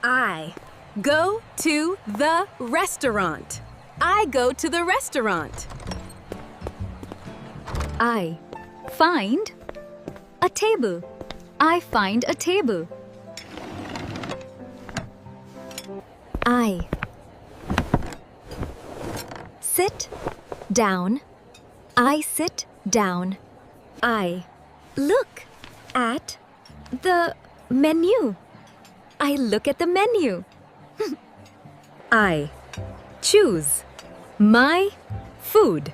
I go to the restaurant. I go to the restaurant. I find a table. I find a table. I sit down. I sit down. I look at the menu. I look at the menu. I choose my food.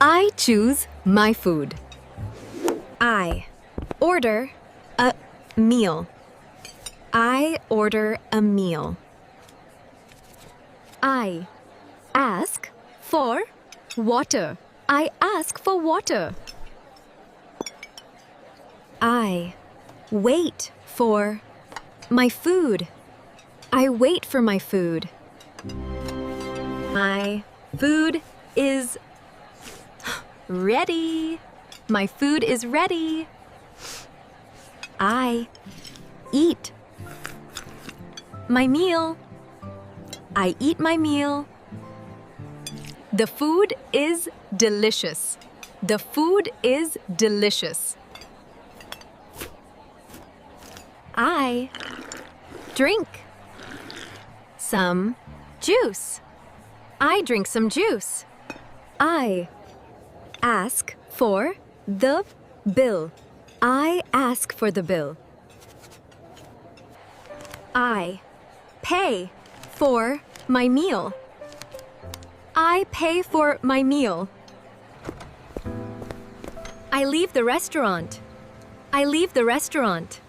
I choose my food. I order a meal. I order a meal. I ask for water. I ask for water. I wait for my food. I wait for my food. My food is ready. My food is ready. I eat my meal. I eat my meal. The food is delicious. The food is delicious. I drink some juice. I drink some juice. I ask for the bill. I ask for the bill. I pay for my meal. I pay for my meal. I leave the restaurant. I leave the restaurant.